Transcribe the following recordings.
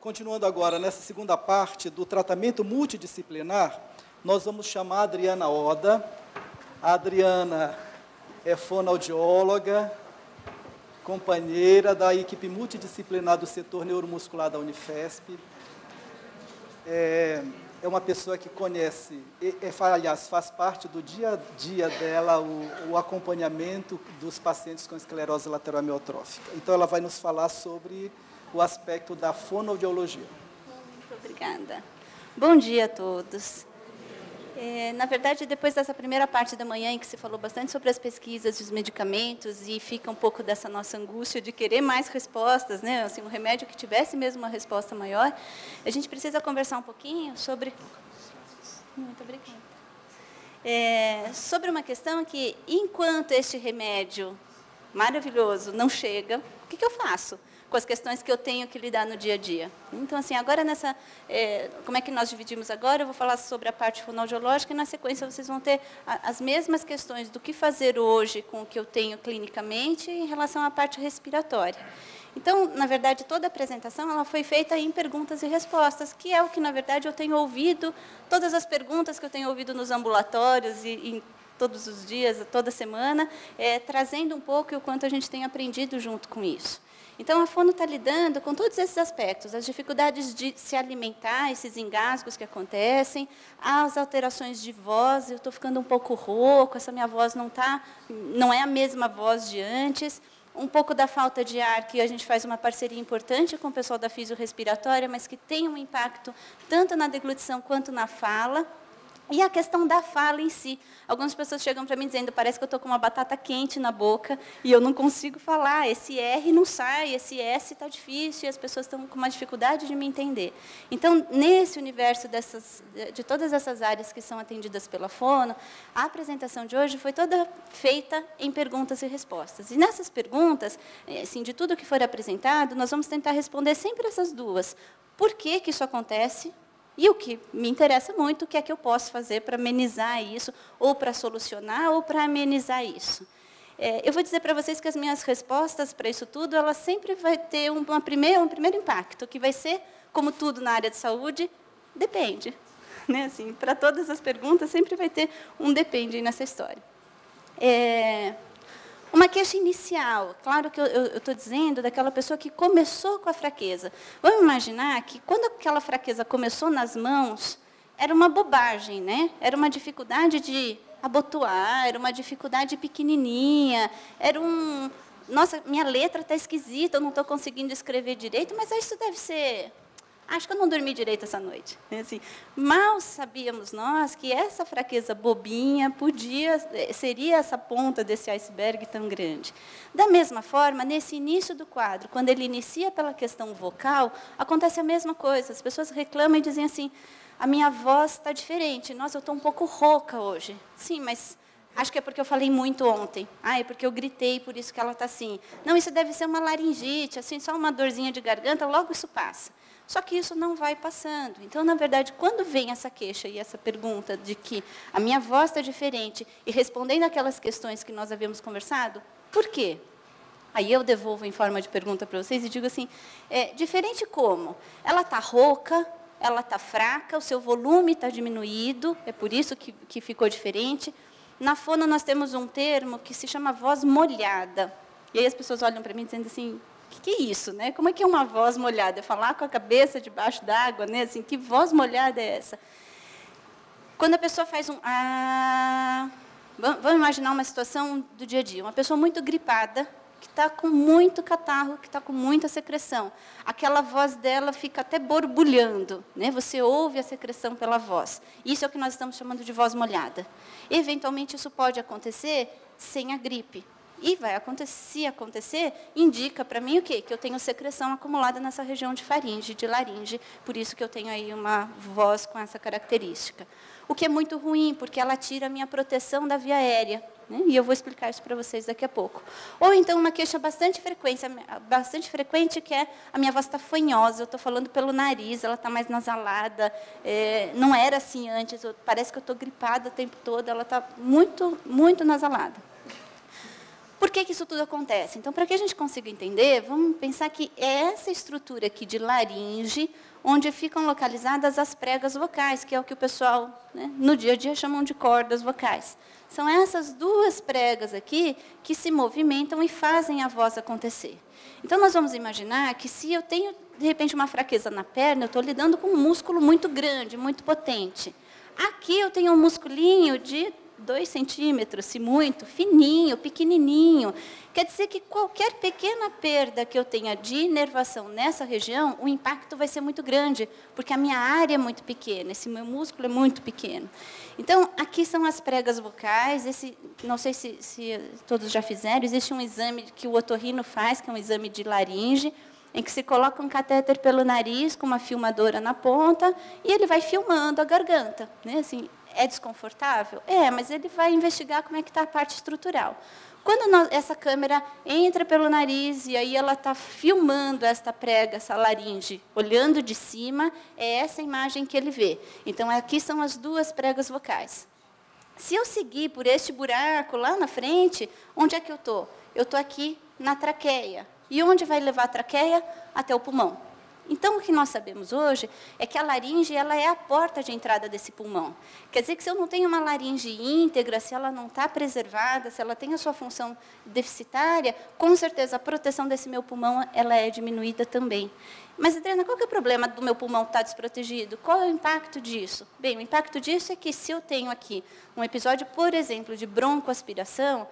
Continuando agora, nessa segunda parte do tratamento multidisciplinar, nós vamos chamar a Adriana Oda. A Adriana é fonoaudióloga, companheira da equipe multidisciplinar do setor neuromuscular da Unifesp. É uma pessoa que conhece, aliás, faz parte do dia a dia dela o acompanhamento dos pacientes com esclerose lateral amiotrófica. Então, ela vai nos falar sobre o aspecto da fonoaudiologia. Muito obrigada. Bom dia a todos. Na verdade, depois dessa primeira parte da manhã, em que se falou bastante sobre as pesquisas e os medicamentos, e fica um pouco dessa nossa angústia de querer mais respostas, né? Assim, um remédio que tivesse mesmo uma resposta maior, a gente precisa conversar um pouquinho sobre... Muito obrigada. Sobre uma questão que, enquanto este remédio maravilhoso não chega, o que eu faço com as questões que eu tenho que lidar no dia a dia? Então, assim, agora como é que nós dividimos agora? Eu vou falar sobre a parte fonoaudiológica e, na sequência, vocês vão ter as mesmas questões do que fazer hoje com o que eu tenho clinicamente em relação à parte respiratória. Então, na verdade, toda a apresentação ela foi feita em perguntas e respostas, que é o que, na verdade, eu tenho ouvido, todas as perguntas que eu tenho ouvido nos ambulatórios e todos os dias, toda semana, trazendo um pouco o quanto a gente tem aprendido junto com isso. Então, a fono está lidando com todos esses aspectos, as dificuldades de se alimentar, esses engasgos que acontecem, as alterações de voz, eu estou ficando um pouco rouco, essa minha voz não é a mesma voz de antes, um pouco da falta de ar, que a gente faz uma parceria importante com o pessoal da fisiorrespiratória, mas que tem um impacto tanto na deglutição quanto na fala. E a questão da fala em si. Algumas pessoas chegam para mim dizendo, parece que eu estou com uma batata quente na boca e eu não consigo falar, esse R não sai, esse S está difícil, e as pessoas estão com uma dificuldade de me entender. Então, nesse universo de todas essas áreas que são atendidas pela fono, a apresentação de hoje foi toda feita em perguntas e respostas. E nessas perguntas, assim, de tudo que for apresentado, nós vamos tentar responder sempre essas duas. Por que isso acontece? E o que me interessa muito, o que é que eu posso fazer para amenizar isso, ou para solucionar, ou para amenizar isso. Eu vou dizer para vocês que as minhas respostas para isso tudo, elas sempre vai ter um primeiro impacto, que vai ser, como tudo na área de saúde, depende. Né? Assim, para todas as perguntas, sempre vai ter um depende nessa história. Uma queixa inicial, claro que eu estou dizendo daquela pessoa que começou com a fraqueza. Vamos imaginar que, quando aquela fraqueza começou nas mãos, era uma bobagem, né? Era uma dificuldade de abotoar, era uma dificuldade pequenininha, nossa, minha letra está esquisita, eu não estou conseguindo escrever direito, mas isso deve ser... Acho que eu não dormi direito essa noite. Assim, mal sabíamos nós que essa fraqueza bobinha seria essa ponta desse iceberg tão grande. Da mesma forma, nesse início do quadro, quando ele inicia pela questão vocal, acontece a mesma coisa. As pessoas reclamam e dizem assim, a minha voz está diferente, nossa, eu estou um pouco rouca hoje. Sim, mas acho que é porque eu falei muito ontem. É porque eu gritei, por isso que ela está assim. Não, isso deve ser uma laringite, assim, só uma dorzinha de garganta, logo isso passa. Só que isso não vai passando. Então, na verdade, quando vem essa queixa e essa pergunta de que a minha voz está diferente, e respondendo aquelas questões que nós havíamos conversado, por quê? Aí eu devolvo em forma de pergunta para vocês e digo assim, diferente como? Ela está rouca, ela está fraca, o seu volume está diminuído, é por isso que ficou diferente. Na fono, nós temos um termo que se chama voz molhada. E aí as pessoas olham para mim dizendo assim, o que é isso? Né? Como é que é uma voz molhada? É falar com a cabeça debaixo d'água? Né? Assim, que voz molhada é essa? Quando a pessoa faz um... vamos imaginar uma situação do dia a dia. Uma pessoa muito gripada, que está com muito catarro, que está com muita secreção. Aquela voz dela fica até borbulhando. Né? Você ouve a secreção pela voz. Isso é o que nós estamos chamando de voz molhada. Eventualmente, isso pode acontecer sem a gripe. E vai acontecer, se acontecer, indica para mim o quê? Que eu tenho secreção acumulada nessa região de faringe, de laringe, por isso que eu tenho aí uma voz com essa característica. O que é muito ruim, porque ela tira a minha proteção da via aérea, né? E eu vou explicar isso para vocês daqui a pouco. Ou então uma queixa bastante frequente, que é a minha voz está fanhosa, eu estou falando pelo nariz, ela está mais nasalada, não era assim antes, parece que eu estou gripada o tempo todo, ela está muito, muito nasalada. Por que isso tudo acontece? Então, para que a gente consiga entender, vamos pensar que é essa estrutura aqui de laringe, onde ficam localizadas as pregas vocais, que é o que o pessoal, né, no dia a dia, chamam de cordas vocais. São essas duas pregas aqui que se movimentam e fazem a voz acontecer. Então, nós vamos imaginar que se eu tenho, de repente, uma fraqueza na perna, eu estou lidando com um músculo muito grande, muito potente. Aqui eu tenho um musculinho de 2 centímetros, se muito, fininho, pequenininho. Quer dizer que qualquer pequena perda que eu tenha de inervação nessa região, o impacto vai ser muito grande, porque a minha área é muito pequena, esse meu músculo é muito pequeno. Então, aqui são as pregas vocais. Não sei se todos já fizeram, existe um exame que o otorrino faz, que é um exame de laringe, em que se coloca um catéter pelo nariz com uma filmadora na ponta e ele vai filmando a garganta, né? Assim, é desconfortável? É, mas ele vai investigar como é que está a parte estrutural. Quando essa câmera entra pelo nariz e aí ela está filmando esta prega, essa laringe, olhando de cima, é essa imagem que ele vê. Então, aqui são as duas pregas vocais. Se eu seguir por este buraco lá na frente, onde é que eu estou? Eu estou aqui na traqueia. E onde vai levar a traqueia? Até o pulmão. Então, o que nós sabemos hoje é que a laringe ela é a porta de entrada desse pulmão. Quer dizer que se eu não tenho uma laringe íntegra, se ela não está preservada, se ela tem a sua função deficitária, com certeza a proteção desse meu pulmão ela é diminuída também. Mas, Adriana, qual que é o problema do meu pulmão estar desprotegido? Qual é o impacto disso? Bem, o impacto disso é que se eu tenho aqui um episódio, por exemplo, de broncoaspiração,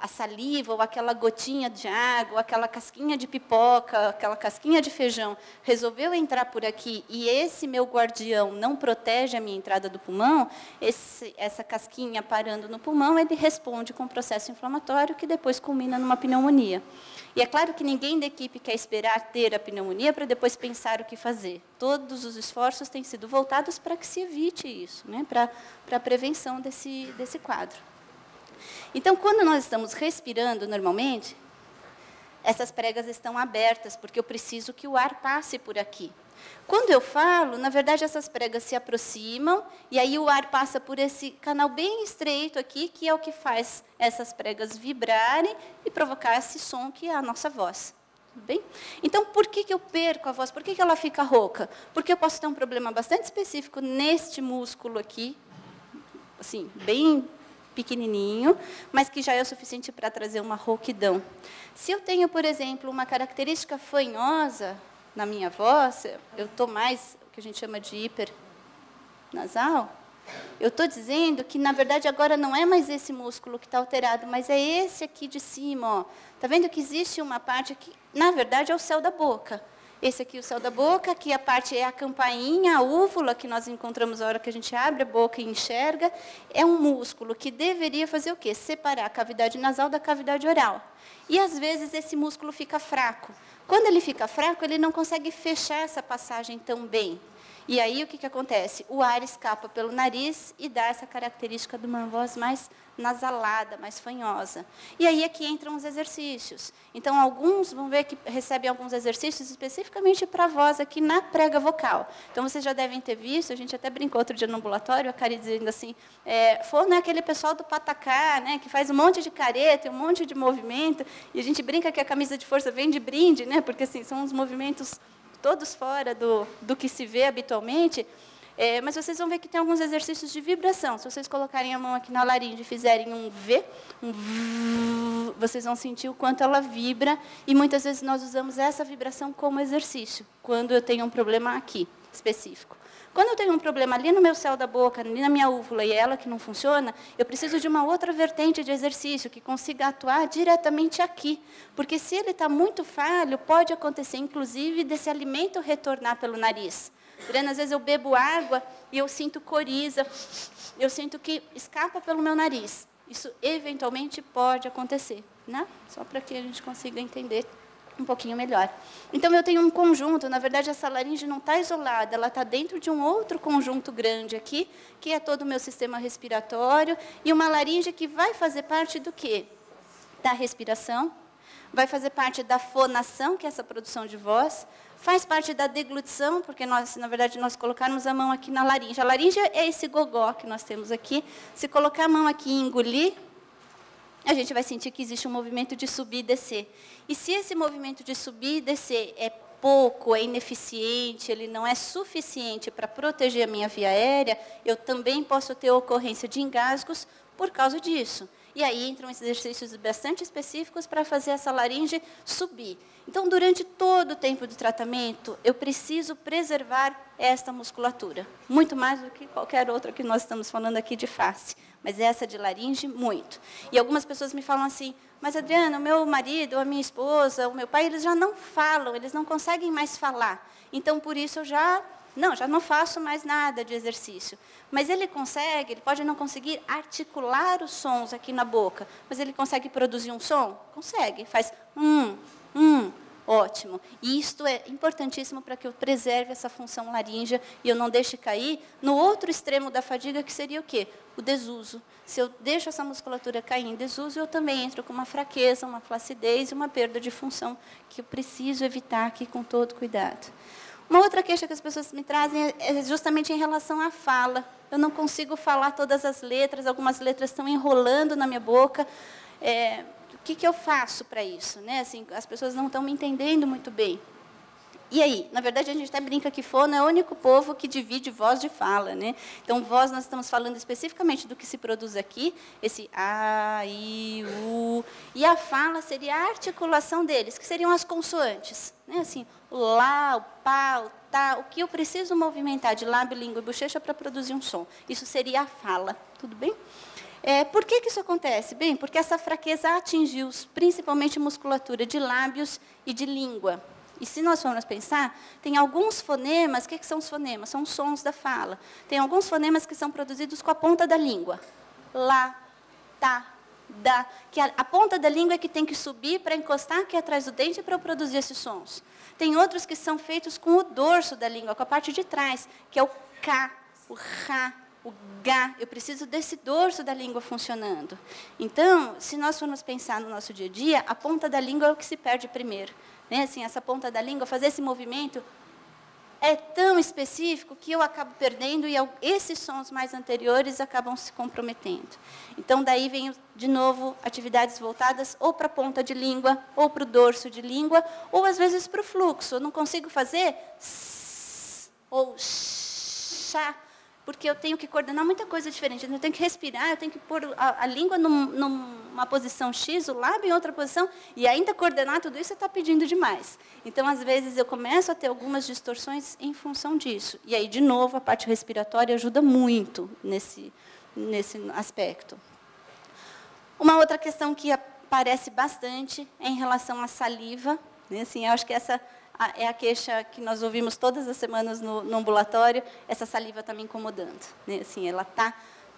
a saliva ou aquela gotinha de água, ou aquela casquinha de pipoca, aquela casquinha de feijão, resolveu entrar por aqui e esse meu guardião não protege a minha entrada do pulmão, essa casquinha parando no pulmão, ele responde com um processo inflamatório que depois culmina numa pneumonia. E é claro que ninguém da equipe quer esperar ter a pneumonia para depois pensar o que fazer. Todos os esforços têm sido voltados para que se evite isso, né? Para a prevenção desse quadro. Então, quando nós estamos respirando normalmente, essas pregas estão abertas, porque eu preciso que o ar passe por aqui. Quando eu falo, na verdade, essas pregas se aproximam, e aí o ar passa por esse canal bem estreito aqui, que é o que faz essas pregas vibrarem e provocar esse som que é a nossa voz. Bem? Então, por que eu perco a voz? Por que ela fica rouca? Porque eu posso ter um problema bastante específico neste músculo aqui, assim, bem pequenininho, mas que já é o suficiente para trazer uma rouquidão. Se eu tenho, por exemplo, uma característica fanhosa na minha voz, eu estou mais, o que a gente chama de hipernasal, eu estou dizendo que, na verdade, agora não é mais esse músculo que está alterado, mas é esse aqui de cima. Está vendo que existe uma parte que, na verdade, é o céu da boca. Esse aqui é o céu da boca, aqui a parte é a campainha, a úvula, que nós encontramos na hora que a gente abre a boca e enxerga. É um músculo que deveria fazer o quê? Separar a cavidade nasal da cavidade oral. E, às vezes, esse músculo fica fraco. Quando ele fica fraco, ele não consegue fechar essa passagem tão bem. E aí, o que acontece? O ar escapa pelo nariz e dá essa característica de uma voz mais nasalada, mais fanhosa. E aí é que entram os exercícios. Então, alguns, vão ver que recebem alguns exercícios especificamente para a voz aqui na prega vocal. Então, vocês já devem ter visto, a gente até brincou outro dia no ambulatório, a Cari dizendo assim, fono é aquele pessoal do patacá, né, que faz um monte de careta, um monte de movimento, e a gente brinca que a camisa de força vem de brinde, né, porque assim, são uns movimentos todos fora do que se vê habitualmente, mas vocês vão ver que tem alguns exercícios de vibração. Se vocês colocarem a mão aqui na laringe e fizerem um V, vocês vão sentir o quanto ela vibra, e muitas vezes nós usamos essa vibração como exercício, quando eu tenho um problema aqui, específico. Quando eu tenho um problema ali no meu céu da boca, ali na minha úvula, e é ela que não funciona, eu preciso de uma outra vertente de exercício que consiga atuar diretamente aqui. Porque se ele está muito falho, pode acontecer, inclusive, desse alimento retornar pelo nariz. Às vezes eu bebo água e eu sinto coriza, eu sinto que escapa pelo meu nariz. Isso, eventualmente, pode acontecer, né? Só para que a gente consiga entender um pouquinho melhor. Então, eu tenho um conjunto, na verdade, essa laringe não está isolada, ela está dentro de um outro conjunto grande aqui, que é todo o meu sistema respiratório, e uma laringe que vai fazer parte do quê? Da respiração, vai fazer parte da fonação, que é essa produção de voz, faz parte da deglutição, porque nós, na verdade, nós colocarmos a mão aqui na laringe. A laringe é esse gogó que nós temos aqui. Se colocar a mão aqui e engolir, a gente vai sentir que existe um movimento de subir e descer. E se esse movimento de subir e descer é pouco, é ineficiente, ele não é suficiente para proteger a minha via aérea, eu também posso ter ocorrência de engasgos por causa disso. E aí entram exercícios bastante específicos para fazer essa laringe subir. Então, durante todo o tempo do tratamento, eu preciso preservar esta musculatura. Muito mais do que qualquer outra que nós estamos falando aqui de face. Mas essa de laringe, muito. E algumas pessoas me falam assim, mas Adriana, o meu marido, a minha esposa, o meu pai, eles já não falam, eles não conseguem mais falar. Então, por isso, eu já não faço mais nada de exercício. Mas ele consegue, ele pode não conseguir articular os sons aqui na boca, mas ele consegue produzir um som? Consegue, faz ótimo. E isto é importantíssimo para que eu preserve essa função laríngea e eu não deixe cair no outro extremo da fadiga, que seria o quê? O desuso. Se eu deixo essa musculatura cair em desuso, eu também entro com uma fraqueza, uma flacidez e uma perda de função que eu preciso evitar aqui com todo cuidado. Uma outra queixa que as pessoas me trazem é justamente em relação à fala. Eu não consigo falar todas as letras, algumas letras estão enrolando na minha boca. O que eu faço para isso? Né? Assim, as pessoas não estão me entendendo muito bem. E aí? Na verdade, a gente até brinca que fono é o único povo que divide voz de fala. Né? Então, voz, nós estamos falando especificamente do que se produz aqui, esse A, I, U. E a fala seria a articulação deles, que seriam as consoantes. Né? Assim, o lá, o pá, o tá, o que eu preciso movimentar de lábio, língua e bochecha para produzir um som. Isso seria a fala. Tudo bem? Por que isso acontece? Bem, porque essa fraqueza atingiu principalmente musculatura de lábios e de língua. E se nós formos pensar, tem alguns fonemas, o que são os fonemas? São os sons da fala. Tem alguns fonemas que são produzidos com a ponta da língua. Lá, tá, dá. Que a ponta da língua é que tem que subir para encostar aqui atrás do dente para eu produzir esses sons. Tem outros que são feitos com o dorso da língua, com a parte de trás, que é o K, o Rá, o Gá. Eu preciso desse dorso da língua funcionando. Então, se nós formos pensar no nosso dia a dia, a ponta da língua é o que se perde primeiro. Né? Assim, essa ponta da língua, fazer esse movimento é tão específico que eu acabo perdendo e esses sons mais anteriores acabam se comprometendo. Então, daí vem, de novo, atividades voltadas ou para a ponta de língua, ou para o dorso de língua, ou, às vezes, para o fluxo. Eu não consigo fazer s ou chá, porque eu tenho que coordenar muita coisa diferente. Eu tenho que respirar, eu tenho que pôr a língua numa posição X, o lábio em outra posição, e ainda coordenar tudo isso está pedindo demais. Então, às vezes, eu começo a ter algumas distorções em função disso. E aí, de novo, a parte respiratória ajuda muito nesse aspecto. Uma outra questão que aparece bastante é em relação à saliva. Né? Assim, eu acho que essa é a queixa que nós ouvimos todas as semanas no ambulatório. Essa saliva está me incomodando. Né? Assim, ela está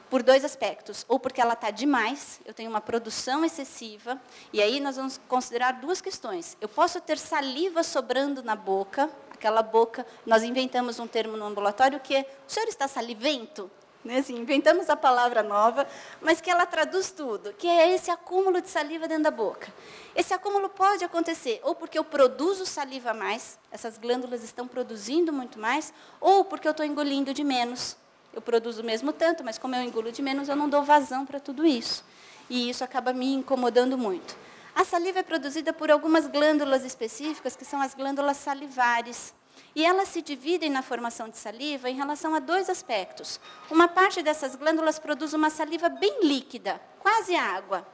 por dois aspectos. Ou porque ela está demais, eu tenho uma produção excessiva, e aí nós vamos considerar duas questões. Eu posso ter saliva sobrando na boca, aquela boca, nós inventamos um termo no ambulatório que é, o senhor está salivento? Né? Assim, inventamos a palavra nova, mas que ela traduz tudo, que é esse acúmulo de saliva dentro da boca. Esse acúmulo pode acontecer ou porque eu produzo saliva a mais, essas glândulas estão produzindo muito mais, ou porque eu estou engolindo de menos. Eu produzo o mesmo tanto, mas como eu engulo de menos, eu não dou vazão para tudo isso. E isso acaba me incomodando muito. A saliva é produzida por algumas glândulas específicas, que são as glândulas salivares. E elas se dividem na formação de saliva em relação a dois aspectos. Uma parte dessas glândulas produz uma saliva bem líquida, quase água.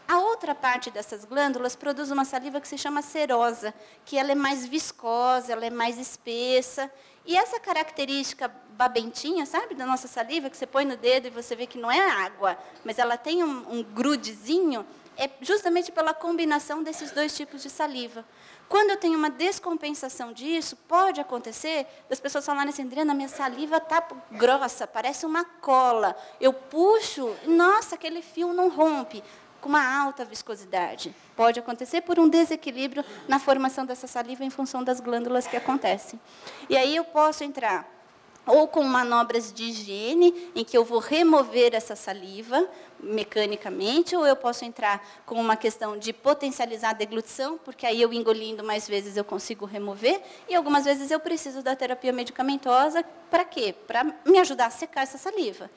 A outra parte dessas glândulas produz uma saliva que se chama serosa, que ela é mais viscosa, ela é mais espessa. E essa característica babentinha, sabe, da nossa saliva, que você põe no dedo e você vê que não é água, mas ela tem um grudezinho, é justamente pela combinação desses dois tipos de saliva. Quando eu tenho uma descompensação disso, pode acontecer das pessoas falarem assim, Adriana, minha saliva está grossa, parece uma cola. Eu puxo, nossa, aquele fio não rompe, com uma alta viscosidade. Pode acontecer por um desequilíbrio na formação dessa saliva em função das glândulas que acontecem. E aí eu posso entrar ou com manobras de higiene, em que eu vou remover essa saliva mecanicamente, ou eu posso entrar com uma questão de potencializar a deglutição, porque aí eu engolindo mais vezes eu consigo remover, e algumas vezes eu preciso da terapia medicamentosa, para quê? Para me ajudar a secar essa saliva.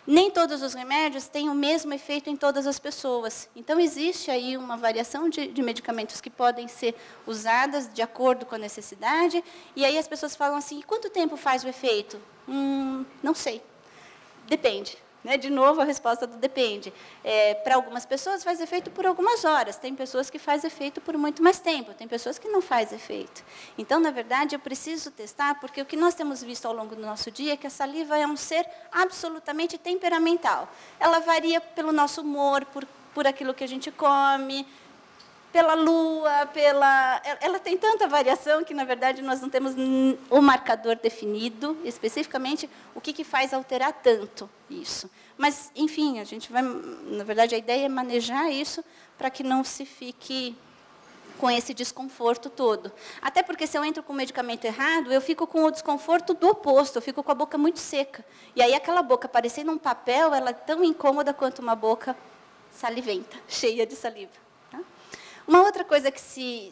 Nem todos os remédios têm o mesmo efeito em todas as pessoas. Então, existe aí uma variação de medicamentos que podem ser usadas de acordo com a necessidade. E aí as pessoas falam assim, e quanto tempo faz o efeito? Não sei. Depende. Né? De novo, a resposta do depende. Para algumas pessoas faz efeito por algumas horas, tem pessoas que faz efeito por muito mais tempo, tem pessoas que não faz efeito. Então, na verdade, eu preciso testar, porque o que nós temos visto ao longo do nosso dia é que a saliva é um ser absolutamente temperamental. Ela varia pelo nosso humor, por aquilo que a gente come, pela lua, ela tem tanta variação que, na verdade, nós não temos o marcador definido, especificamente, o que faz alterar tanto isso. Mas, enfim, a gente vai, na verdade, a ideia é manejar isso para que não se fique com esse desconforto todo. Até porque, se eu entro com o medicamento errado, eu fico com o desconforto do oposto, eu fico com a boca muito seca. E aí, aquela boca parecendo um papel, ela é tão incômoda quanto uma boca saliventa, cheia de saliva. Uma outra coisa que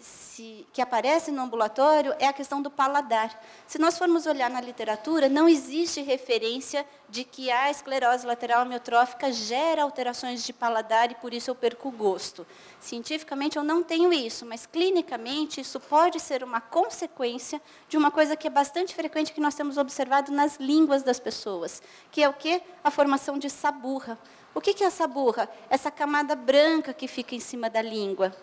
aparece no ambulatório é a questão do paladar. Se nós formos olhar na literatura, não existe referência de que a esclerose lateral amiotrófica gera alterações de paladar e, por isso, eu perco o gosto. Cientificamente, eu não tenho isso, mas, clinicamente, isso pode ser uma consequência de uma coisa que é bastante frequente, que nós temos observado nas línguas das pessoas, que é o quê? A formação de saburra. O que é a saburra? Essa camada branca que fica em cima da língua.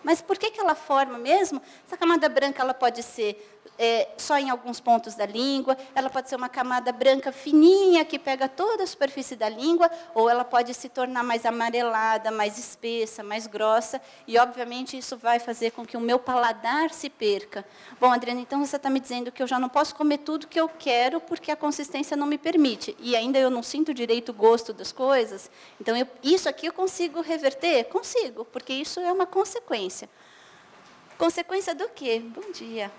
Mas por que ela forma mesmo? Essa camada branca ela pode ser só em alguns pontos da língua, ela pode ser uma camada branca fininha que pega toda a superfície da língua, ou ela pode se tornar mais amarelada, mais espessa, mais grossa, e, obviamente, isso vai fazer com que o meu paladar se perca. Bom, Adriana, então você está me dizendo que eu já não posso comer tudo que eu quero porque a consistência não me permite, e ainda eu não sinto direito o gosto das coisas? Então, isso aqui eu consigo reverter? Consigo, porque isso é uma consequência. Consequência do quê? Bom dia.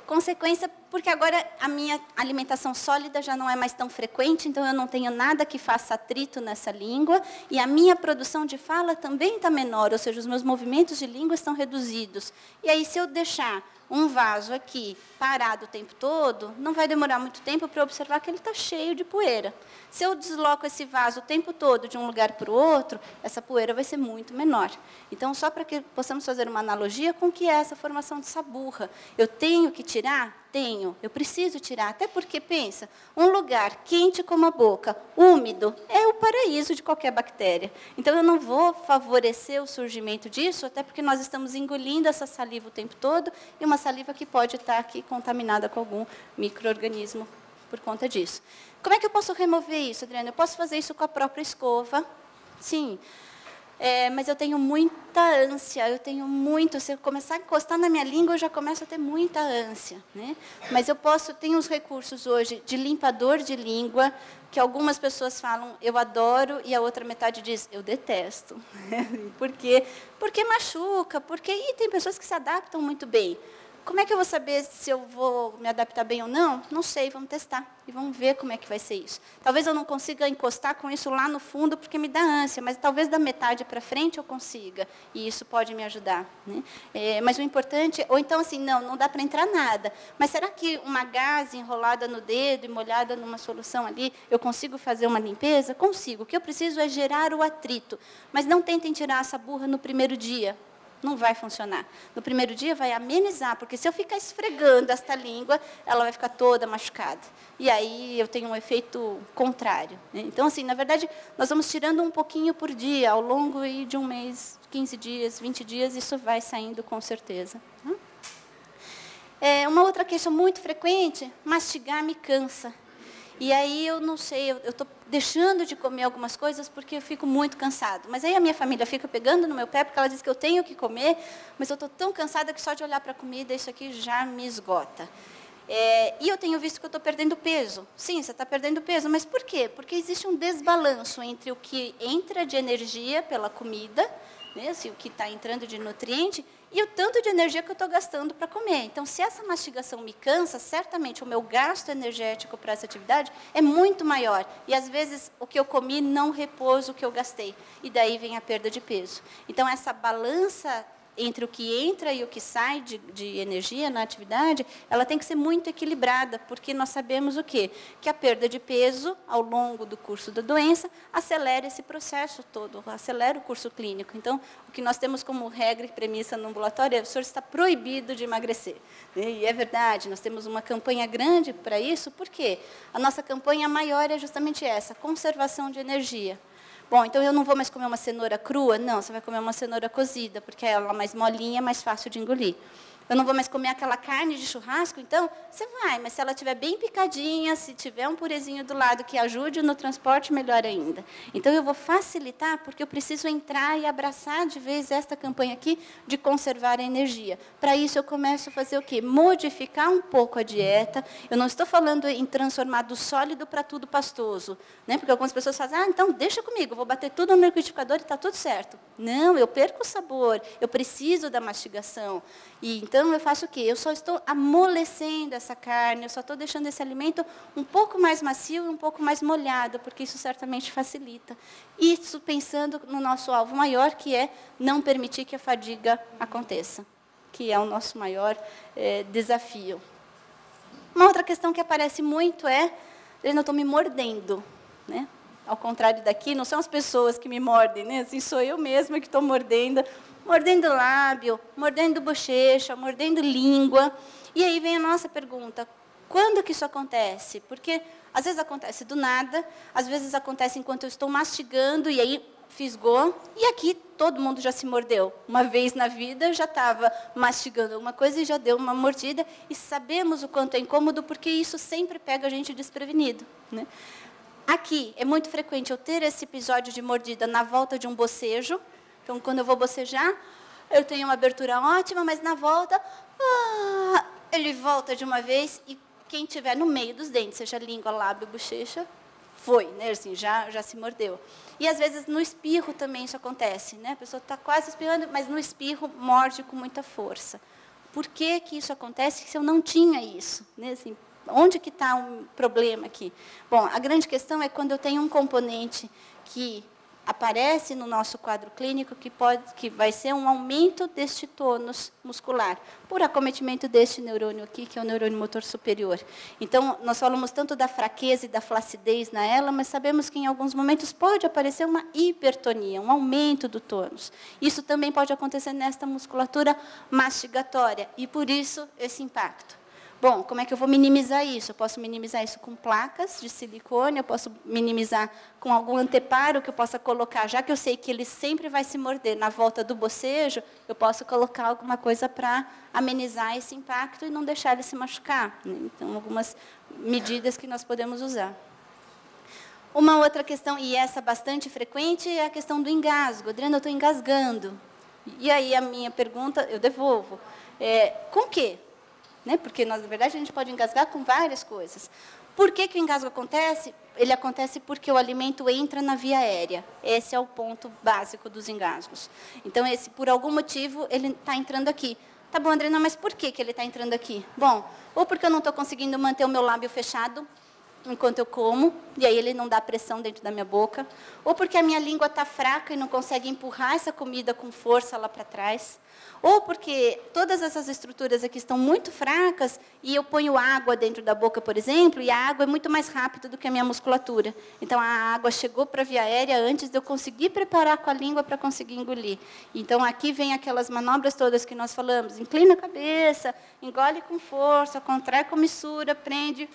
Consequência, porque agora a minha alimentação sólida já não é mais tão frequente, então eu não tenho nada que faça atrito nessa língua, e a minha produção de fala também está menor, ou seja, os meus movimentos de língua estão reduzidos. E aí, se eu deixar um vaso aqui parado o tempo todo, não vai demorar muito tempo para eu observar que ele está cheio de poeira. Se eu desloco esse vaso o tempo todo de um lugar para o outro, essa poeira vai ser muito menor. Então, só para que possamos fazer uma analogia com o que é essa formação de saburra. Eu tenho que tirar? Tenho. Eu preciso tirar. Até porque, pensa, um lugar quente como a boca, úmido, é o paraíso de qualquer bactéria. Então, eu não vou favorecer o surgimento disso, até porque nós estamos engolindo essa saliva o tempo todo, e uma saliva que pode estar aqui contaminada com algum micro-organismo por conta disso. Como é que eu posso remover isso, Adriana? Eu posso fazer isso com a própria escova? Sim. Mas eu tenho muita ânsia, se eu começar a encostar na minha língua, eu já começo a ter muita ânsia. Né? Mas tenho os recursos hoje de limpador de língua, que algumas pessoas falam, eu adoro, e a outra metade diz, eu detesto. Por quê? Porque machuca, e tem pessoas que se adaptam muito bem. Como é que eu vou saber se eu vou me adaptar bem ou não? Não sei, vamos testar e vamos ver como é que vai ser isso. Talvez eu não consiga encostar com isso lá no fundo, porque me dá ânsia, mas talvez da metade para frente eu consiga, e isso pode me ajudar. Né? Mas o importante, ou então assim, não dá para entrar nada, mas será que uma gaze enrolada no dedo e molhada numa solução ali, eu consigo fazer uma limpeza? Consigo. O que eu preciso é gerar o atrito, mas não tentem tirar essa burra no primeiro dia. Não vai funcionar. No primeiro dia vai amenizar, porque se eu ficar esfregando esta língua, ela vai ficar toda machucada. E aí eu tenho um efeito contrário. Né? Então, assim, na verdade, nós vamos tirando um pouquinho por dia, ao longo de um mês, 15 dias, 20 dias, isso vai saindo com certeza. Uma outra queixa muito frequente, mastigar me cansa. E aí eu não sei, eu estou deixando de comer algumas coisas porque eu fico muito cansado. Mas aí a minha família fica pegando no meu pé porque ela diz que eu tenho que comer, mas eu estou tão cansada que só de olhar para a comida isso aqui já me esgota. E eu tenho visto que eu estou perdendo peso. Sim, você está perdendo peso, mas por quê? Porque existe um desbalanço entre o que entra de energia pela comida, né, assim, o que está entrando de nutriente, e o tanto de energia que eu estou gastando para comer. Então, se essa mastigação me cansa, certamente o meu gasto energético para essa atividade é muito maior. E, às vezes, o que eu comi não repôs o que eu gastei. E daí vem a perda de peso. Então, essa balança entre o que entra e o que sai de energia na atividade, ela tem que ser muito equilibrada, porque nós sabemos o quê? Que a perda de peso, ao longo do curso da doença, acelera esse processo todo, acelera o curso clínico. Então, o que nós temos como regra e premissa no ambulatório é: o senhor está proibido de emagrecer. E é verdade, nós temos uma campanha grande para isso, por quê? A nossa campanha maior é justamente essa, conservação de energia. Bom, então eu não vou mais comer uma cenoura crua? Não, você vai comer uma cenoura cozida, porque ela é mais molinha, mais fácil de engolir. Eu não vou mais comer aquela carne de churrasco? Então, você vai, mas se ela estiver bem picadinha, se tiver um purezinho do lado que ajude no transporte, melhor ainda. Então, eu vou facilitar, porque eu preciso entrar e abraçar de vez esta campanha aqui de conservar a energia. Para isso, eu começo a fazer o quê? Modificar um pouco a dieta. Eu não estou falando em transformar do sólido para tudo pastoso, né? Porque algumas pessoas fazem: ah, então deixa comigo, eu vou bater tudo no liquidificador e está tudo certo. Não, eu perco o sabor, eu preciso da mastigação. E então eu faço o quê? Eu só estou amolecendo essa carne, eu só estou deixando esse alimento um pouco mais macio e um pouco mais molhado, porque isso certamente facilita. Isso pensando no nosso alvo maior, que é não permitir que a fadiga aconteça, que é o nosso maior desafio. Uma outra questão que aparece muito é: eu não estou me mordendo, né? Ao contrário daqui, não são as pessoas que me mordem, né? Assim, sou eu mesma que estou mordendo lábio, mordendo bochecha, mordendo língua. E aí vem a nossa pergunta: quando que isso acontece? Porque às vezes acontece do nada, às vezes acontece enquanto eu estou mastigando e aí fisgou, e aqui todo mundo já se mordeu. Uma vez na vida já estava mastigando alguma coisa e já deu uma mordida, e sabemos o quanto é incômodo, porque isso sempre pega a gente desprevenido, né? Aqui é muito frequente eu ter esse episódio de mordida na volta de um bocejo. Então, quando eu vou bocejar, eu tenho uma abertura ótima, mas na volta, ele volta de uma vez, e quem estiver no meio dos dentes, seja língua, lábio, bochecha, foi, né? Assim, já se mordeu. E, às vezes, no espirro também isso acontece, né? A pessoa está quase espirrando, mas no espirro morde com muita força. Por que que isso acontece se eu não tinha isso, né? Assim, onde que está o problema aqui? Bom, a grande questão é quando eu tenho um componente que aparece no nosso quadro clínico, que vai ser um aumento deste tônus muscular, por acometimento deste neurônio aqui, que é o neurônio motor superior. Então, nós falamos tanto da fraqueza e da flacidez na ela, mas sabemos que em alguns momentos pode aparecer uma hipertonia, um aumento do tônus. Isso também pode acontecer nesta musculatura mastigatória, e por isso esse impacto. Bom, como é que eu vou minimizar isso? Eu posso minimizar isso com placas de silicone, eu posso minimizar com algum anteparo que eu possa colocar, já que eu sei que ele sempre vai se morder na volta do bocejo, eu posso colocar alguma coisa para amenizar esse impacto e não deixar ele se machucar, né? Então, algumas medidas que nós podemos usar. Uma outra questão, e essa bastante frequente, é a questão do engasgo. Adriana, eu estou engasgando. E aí a minha pergunta, eu devolvo. Com o quê? Né? Porque, na verdade, a gente pode engasgar com várias coisas. Por que que o engasgo acontece? Ele acontece porque o alimento entra na via aérea. Esse é o ponto básico dos engasgos. Então, por algum motivo, ele está entrando aqui. Tá bom, Adriana, mas por que que ele está entrando aqui? Bom, ou porque eu não estou conseguindo manter o meu lábio fechado enquanto eu como, e aí ele não dá pressão dentro da minha boca, ou porque a minha língua está fraca e não consegue empurrar essa comida com força lá para trás, ou porque todas essas estruturas aqui estão muito fracas e eu ponho água dentro da boca, por exemplo, e a água é muito mais rápida do que a minha musculatura. Então, a água chegou para a via aérea antes de eu conseguir preparar com a língua para conseguir engolir. Então, aqui vem aquelas manobras todas que nós falamos: inclina a cabeça, engole com força, contrai com missura, prende,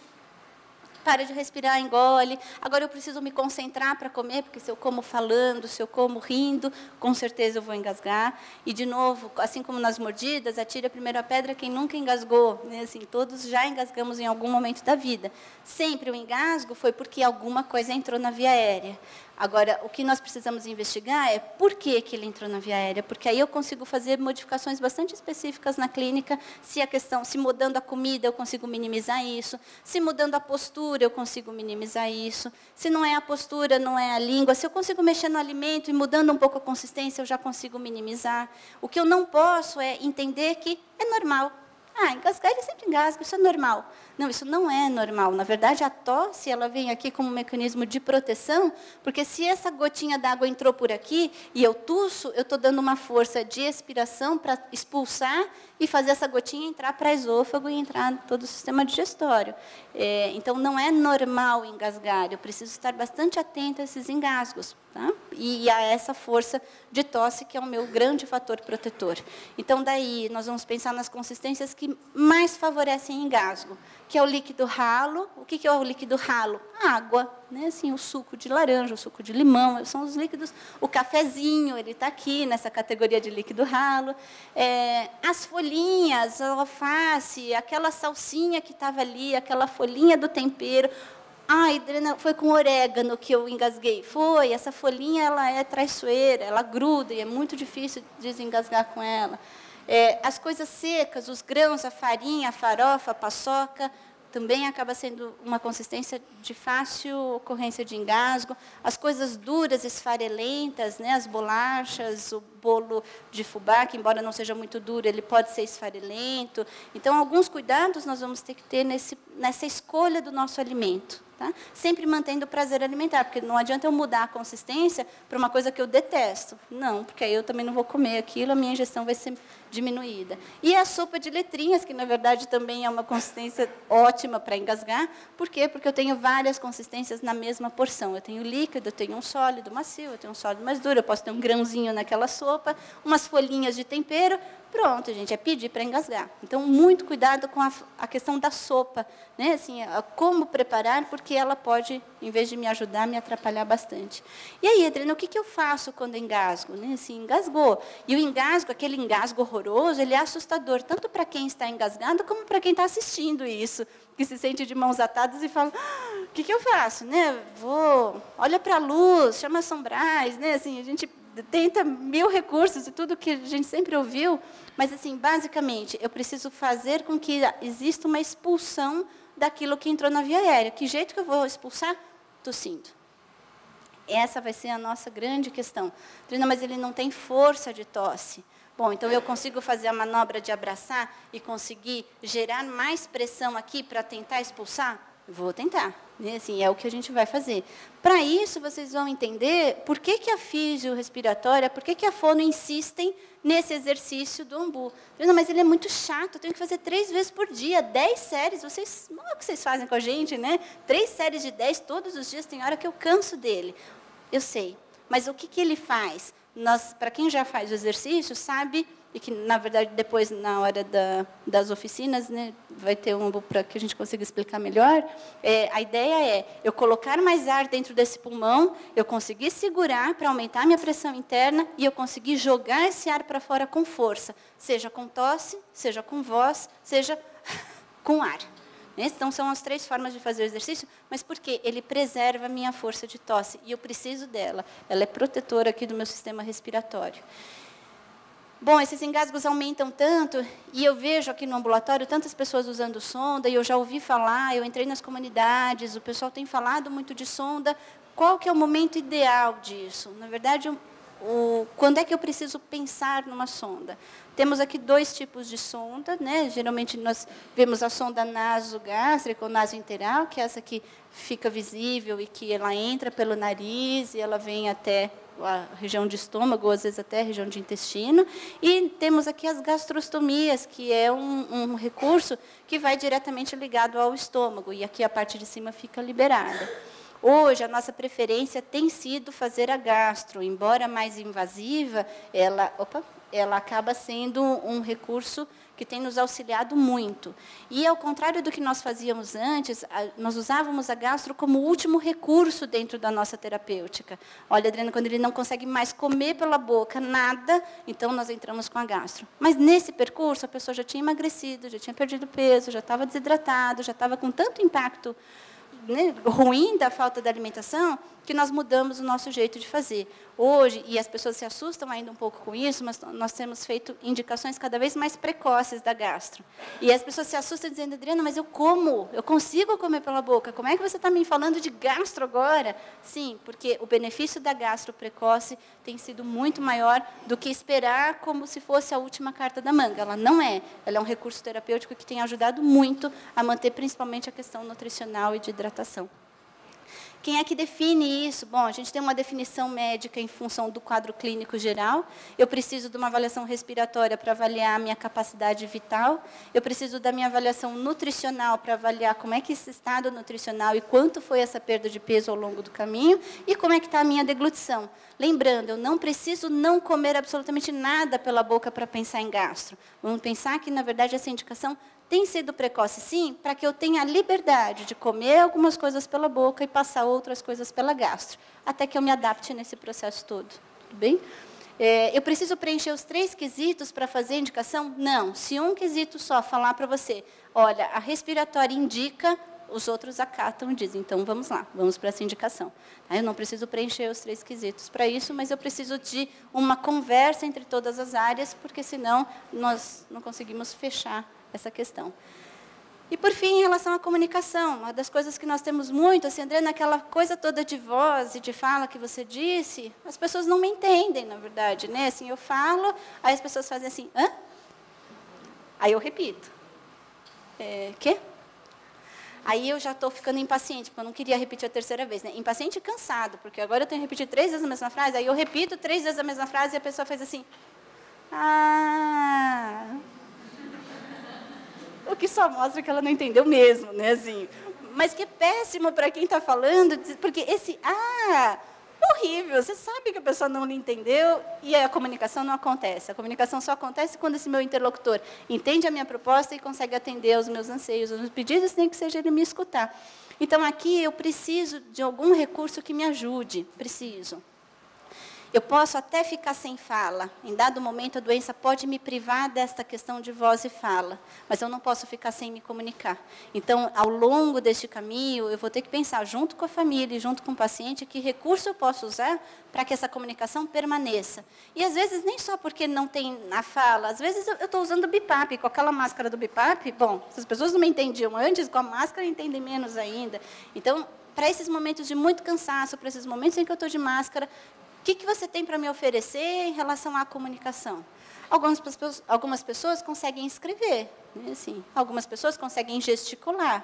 para de respirar, engole. Agora eu preciso me concentrar para comer, porque se eu como falando, se eu como rindo, com certeza eu vou engasgar. E, de novo, assim como nas mordidas, atire a primeira pedra quem nunca engasgou, né? Assim, todos já engasgamos em algum momento da vida. Sempre o engasgo foi porque alguma coisa entrou na via aérea. Agora, o que nós precisamos investigar é por que que ele entrou na via aérea, porque aí eu consigo fazer modificações bastante específicas na clínica. Se mudando a comida, eu consigo minimizar isso. Se mudando a postura, eu consigo minimizar isso. Se não é a postura, não é a língua, se eu consigo mexer no alimento e mudando um pouco a consistência, eu já consigo minimizar. O que eu não posso é entender que é normal. Engasgar ele sempre engasga, isso é normal. Não, isso não é normal. Na verdade, a tosse ela vem aqui como um mecanismo de proteção, porque se essa gotinha d'água entrou por aqui e eu tuço, eu estou dando uma força de expiração para expulsar e fazer essa gotinha entrar para o esôfago e entrar em todo o sistema digestório. Então, não é normal engasgar. Eu preciso estar bastante atenta a esses engasgos. Tá? E a essa força de tosse, que é o meu grande fator protetor. Então, daí, nós vamos pensar nas consistências que mais favorecem engasgo, que é o líquido ralo. O que é o líquido ralo? A água, né? Assim, o suco de laranja, o suco de limão, são os líquidos. O cafezinho, ele está aqui, nessa categoria de líquido ralo. As folhinhas, a alface, aquela salsinha que estava ali, aquela folhinha do tempero. Adriana, foi com orégano que eu engasguei. Foi, essa folhinha ela é traiçoeira, ela gruda e é muito difícil desengasgar com ela. As coisas secas, os grãos, a farinha, a farofa, a paçoca, também acaba sendo uma consistência de fácil ocorrência de engasgo. As coisas duras, esfarelentas, né, as bolachas, o bolo de fubá, que embora não seja muito duro, ele pode ser esfarelento. Então, alguns cuidados nós vamos ter que ter nessa escolha do nosso alimento. Tá? Sempre mantendo o prazer alimentar, porque não adianta eu mudar a consistência para uma coisa que eu detesto. Não, porque aí eu também não vou comer aquilo, a minha ingestão vai ser diminuída. E a sopa de letrinhas, que, na verdade, também é uma consistência ótima para engasgar. Por quê? Porque eu tenho várias consistências na mesma porção. Eu tenho líquido, eu tenho um sólido macio, eu tenho um sólido mais duro, eu posso ter um grãozinho naquela sopa, umas folhinhas de tempero. Pronto, gente, é pedir para engasgar. Então, muito cuidado com a questão da sopa, né? Assim, como preparar, porque ela pode, em vez de me ajudar, me atrapalhar bastante. E aí, Adriana, o que eu faço quando engasgo? Né? Assim, engasgou. E o engasgo, aquele engasgo horroroso, ele é assustador, tanto para quem está engasgado, como para quem está assistindo isso, que se sente de mãos atadas e fala, o que eu faço? Né? Olha para a luz, chama a Sombrais, né? Assim, a gente tenta 1000 recursos e tudo que a gente sempre ouviu, mas, assim, basicamente, eu preciso fazer com que exista uma expulsão daquilo que entrou na via aérea. Que jeito que eu vou expulsar? Tossindo. Essa vai ser a nossa grande questão. Trina, mas ele não tem força de tosse. Bom, então eu consigo fazer a manobra de abraçar e conseguir gerar mais pressão aqui para tentar expulsar? Vou tentar. Assim, é o que a gente vai fazer. Para isso, vocês vão entender por que a fisiorrespiratória, por que a fono insistem nesse exercício do umbu. Não, mas ele é muito chato, eu tenho que fazer 3 vezes por dia, 10 séries. Não é o que vocês fazem com a gente, né? 3 séries de 10 todos os dias, tem hora que eu canso dele. Eu sei. Mas o que ele faz? Para quem já faz o exercício, sabe, e que, na verdade, depois, na hora das oficinas, né, vai ter para que a gente consiga explicar melhor, a ideia é eu colocar mais ar dentro desse pulmão, eu conseguir segurar para aumentar a minha pressão interna e eu conseguir jogar esse ar para fora com força, seja com tosse, seja com voz, seja com ar. Então, são as 3 formas de fazer o exercício, mas por quê? Ele preserva a minha força de tosse, e eu preciso dela. Ela é protetora aqui do meu sistema respiratório. Bom, esses engasgos aumentam tanto, e eu vejo aqui no ambulatório tantas pessoas usando sonda, e eu já ouvi falar, eu entrei nas comunidades, o pessoal tem falado muito de sonda. Qual que é o momento ideal disso? Na verdade, quando é que eu preciso pensar numa sonda? Temos aqui 2 tipos de sonda, né? Geralmente nós vemos a sonda nasogástrica ou nasointeral, que é essa que fica visível e que ela entra pelo nariz e ela vem até a região de estômago, ou às vezes até a região de intestino. E temos aqui as gastrostomias, que é um recurso que vai diretamente ligado ao estômago, e aqui a parte de cima fica liberada. Hoje, a nossa preferência tem sido fazer a gastro, embora mais invasiva, ela acaba sendo um recurso que tem nos auxiliado muito. E, ao contrário do que nós fazíamos antes, nós usávamos a gastro como último recurso dentro da nossa terapêutica. Olha, Adriana, quando ele não consegue mais comer pela boca nada, então nós entramos com a gastro. Mas, nesse percurso, a pessoa já tinha emagrecido, já tinha perdido peso, já estava desidratado, já estava com tanto impacto, né, ruim da falta da alimentação, que porque nós mudamos o nosso jeito de fazer. Hoje, e as pessoas se assustam ainda um pouco com isso, mas nós temos feito indicações cada vez mais precoces da gastro. E as pessoas se assustam dizendo, Adriana, mas eu como, eu consigo comer pela boca, como é que você está me falando de gastro agora? Sim, porque o benefício da gastro precoce tem sido muito maior do que esperar como se fosse a última carta da manga. Ela não é, ela é um recurso terapêutico que tem ajudado muito a manter principalmente a questão nutricional e de hidratação. Quem é que define isso? Bom, a gente tem uma definição médica em função do quadro clínico geral. Eu preciso de uma avaliação respiratória para avaliar a minha capacidade vital. Eu preciso da minha avaliação nutricional para avaliar como é que esse estado nutricional e quanto foi essa perda de peso ao longo do caminho e como é que está a minha deglutição. Lembrando, eu não preciso não comer absolutamente nada pela boca para pensar em gastro. Vamos pensar que, na verdade, essa indicação tem sido precoce, sim, para que eu tenha a liberdade de comer algumas coisas pela boca e passar outras coisas pela gastro, até que eu me adapte nesse processo todo. Tudo bem? Eu preciso preencher os 3 quesitos para fazer a indicação? Não. Se um quesito só falar para você, olha, a respiratória indica, os outros acatam e dizem, então vamos lá, vamos para essa indicação. Eu não preciso preencher os 3 quesitos para isso, mas eu preciso de uma conversa entre todas as áreas, porque senão nós não conseguimos fechar essa questão. E, por fim, em relação à comunicação, uma das coisas que nós temos muito, assim, André, naquela coisa toda de voz e de fala que você disse, as pessoas não me entendem, na verdade, né? Assim, eu falo, aí as pessoas fazem assim, hã? Aí eu repito. Quê? Aí eu já estou ficando impaciente, porque eu não queria repetir a 3ª vez, né? Impaciente e cansado, porque agora eu tenho que repetir 3 vezes a mesma frase, aí eu repito 3 vezes a mesma frase e a pessoa faz assim, o que só mostra que ela não entendeu mesmo, né? Assim, mas que é péssimo para quem está falando, porque esse é horrível, você sabe que a pessoa não lhe entendeu e a comunicação não acontece. A comunicação só acontece quando esse meu interlocutor entende a minha proposta e consegue atender aos meus anseios, aos meus pedidos, nem que seja ele me escutar. Então, aqui eu preciso de algum recurso que me ajude, preciso. Eu posso até ficar sem fala. Em dado momento, a doença pode me privar desta questão de voz e fala, mas eu não posso ficar sem me comunicar. Então, ao longo deste caminho, eu vou ter que pensar, junto com a família e junto com o paciente, que recurso eu posso usar para que essa comunicação permaneça. E, às vezes, nem só porque não tem a fala. Às vezes, eu estou usando o BIPAP, com aquela máscara do BIPAP. Bom, se as pessoas não me entendiam antes, com a máscara, entendem menos ainda. Então, para esses momentos de muito cansaço, para esses momentos em que eu estou de máscara, o que você tem para me oferecer em relação à comunicação? Algumas pessoas conseguem escrever, né? Assim, algumas pessoas conseguem gesticular.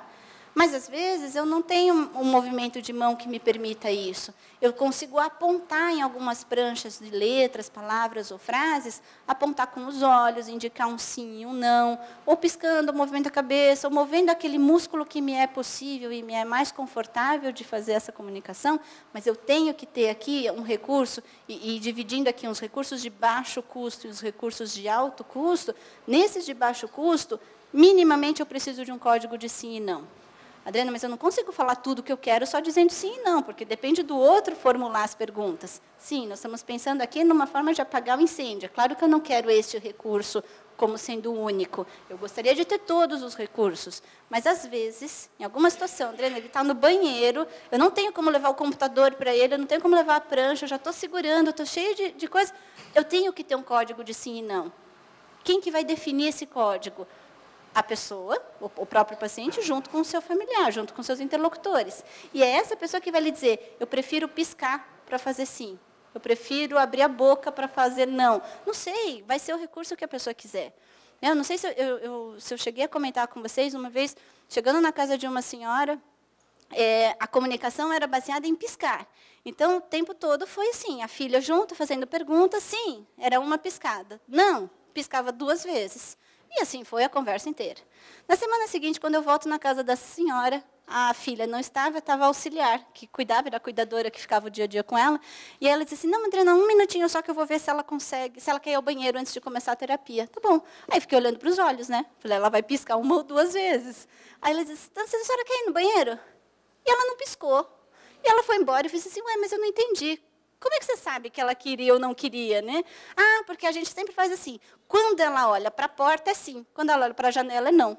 Mas, às vezes, eu não tenho um movimento de mão que me permita isso. Eu consigo apontar em algumas pranchas de letras, palavras ou frases, apontar com os olhos, indicar um sim e um não, ou piscando, ou movendo a cabeça, ou movendo aquele músculo que me é possível e me é mais confortável de fazer essa comunicação, mas eu tenho que ter aqui um recurso, e dividindo aqui os recursos de baixo custo e os recursos de alto custo, nesses de baixo custo, minimamente eu preciso de um código de sim e não. Adriana, mas eu não consigo falar tudo o que eu quero só dizendo sim e não, porque depende do outro formular as perguntas. Sim, nós estamos pensando aqui numa forma de apagar o incêndio. É claro que eu não quero este recurso como sendo o único. Eu gostaria de ter todos os recursos. Mas, às vezes, em alguma situação, Adriana, ele está no banheiro, eu não tenho como levar o computador para ele, eu não tenho como levar a prancha, eu já estou segurando, estou cheio de coisas. Eu tenho que ter um código de sim e não. Quem que vai definir esse código? A pessoa, o próprio paciente, junto com o seu familiar, junto com seus interlocutores. E é essa pessoa que vai lhe dizer, eu prefiro piscar para fazer sim, eu prefiro abrir a boca para fazer não. Não sei, vai ser o recurso que a pessoa quiser. Eu não sei se eu cheguei a comentar com vocês, uma vez, chegando na casa de uma senhora, a comunicação era baseada em piscar. Então, o tempo todo foi assim, a filha junto, fazendo perguntas, sim, era uma piscada. Não, piscava 2 vezes. E assim foi a conversa inteira. Na semana seguinte, quando eu volto na casa da senhora, a filha não estava a auxiliar, que cuidava, era a cuidadora que ficava o dia a dia com ela. E ela disse assim, não, Adriana, 1 minutinho só que eu vou ver se ela consegue, se ela quer ir ao banheiro antes de começar a terapia. Tá bom. Aí fiquei olhando para os olhos, né? Falei, ela vai piscar 1 ou 2 vezes. Aí ela disse, então, a senhora quer ir no banheiro? E ela não piscou. E ela foi embora e disse assim, ué, mas eu não entendi. Como é que você sabe que ela queria ou não queria, né? Ah, porque a gente sempre faz assim. Quando ela olha para a porta, é sim. Quando ela olha para a janela, é não.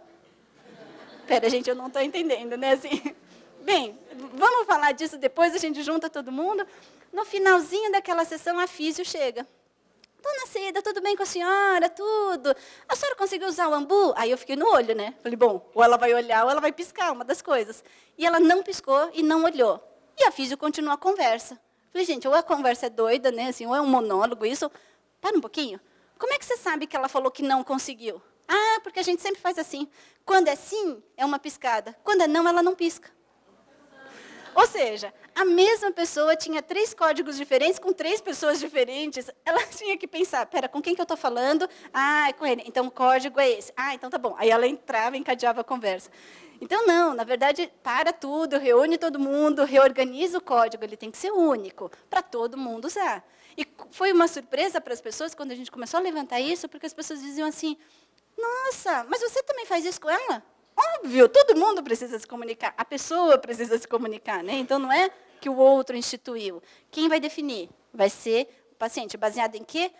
Espera, gente, eu não estou entendendo, né? Assim, bem, vamos falar disso depois, a gente junta todo mundo. No finalzinho daquela sessão, a físio chega. Dona Cida, tudo bem com a senhora? Tudo. A senhora conseguiu usar o ambu? Aí eu fiquei no olho, né? Falei, bom, ou ela vai olhar ou ela vai piscar, uma das coisas. E ela não piscou e não olhou. E a físio continuou a conversa. Falei, gente, ou a conversa é doida, né? Assim, ou é um monólogo, isso. Para um pouquinho. Como é que você sabe que ela falou que não conseguiu? Ah, porque a gente sempre faz assim. Quando é sim, é uma piscada. Quando é não, ela não pisca. Ou seja, a mesma pessoa tinha 3 códigos diferentes com 3 pessoas diferentes. Ela tinha que pensar, pera, com quem que eu estou falando? Ah, é com ele. Então, o código é esse. Ah, então tá bom. Aí ela entrava e encadeava a conversa. Então, não, na verdade, para tudo, reúne todo mundo, reorganiza o código. Ele tem que ser único, para todo mundo usar. E foi uma surpresa para as pessoas, quando a gente começou a levantar isso, porque as pessoas diziam assim, nossa, mas você também faz isso com ela? Óbvio, todo mundo precisa se comunicar, a pessoa precisa se comunicar, né? Então, não é que o outro instituiu. Quem vai definir? Vai ser o paciente, baseado em quê?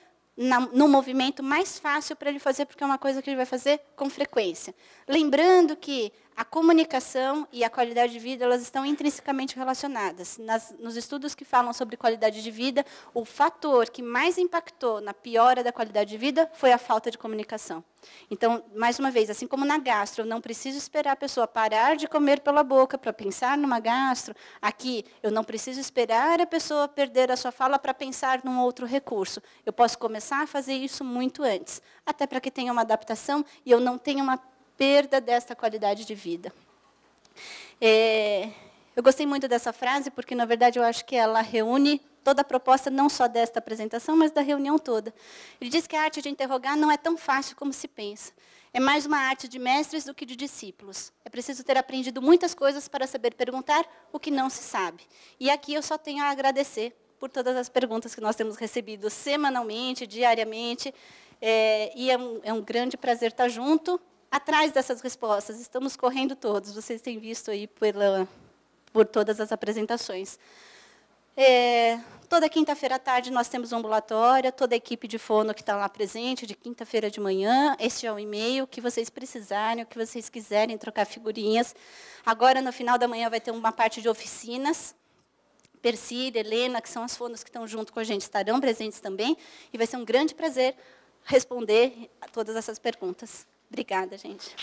No movimento mais fácil para ele fazer, porque é uma coisa que ele vai fazer com frequência. Lembrando que a comunicação e a qualidade de vida, elas estão intrinsecamente relacionadas. Nos estudos que falam sobre qualidade de vida, o fator que mais impactou na piora da qualidade de vida foi a falta de comunicação. Então, mais uma vez, assim como na gastro, eu não preciso esperar a pessoa parar de comer pela boca para pensar numa gastro. Aqui, eu não preciso esperar a pessoa perder a sua fala para pensar num outro recurso. Eu posso começar a fazer isso muito antes, até para que tenha uma adaptação e eu não tenha uma perda desta qualidade de vida. Eu gostei muito dessa frase, porque, na verdade, eu acho que ela reúne toda a proposta, não só desta apresentação, mas da reunião toda. Ele diz que a arte de interrogar não é tão fácil como se pensa. É mais uma arte de mestres do que de discípulos. É preciso ter aprendido muitas coisas para saber perguntar o que não se sabe. E aqui eu só tenho a agradecer por todas as perguntas que nós temos recebido semanalmente, diariamente. E é um grande prazer estar junto, atrás dessas respostas. Estamos correndo todos, vocês têm visto aí por todas as apresentações. Toda quinta-feira à tarde nós temos um ambulatório, toda a equipe de fono que está lá presente, de quinta-feira de manhã. Este é o e-mail, o que vocês precisarem, o que vocês quiserem, trocar figurinhas. Agora, no final da manhã, vai ter uma parte de oficinas. Persir, Helena, que são as fonos que estão junto com a gente, estarão presentes também. E vai ser um grande prazer responder a todas essas perguntas. Obrigada, gente.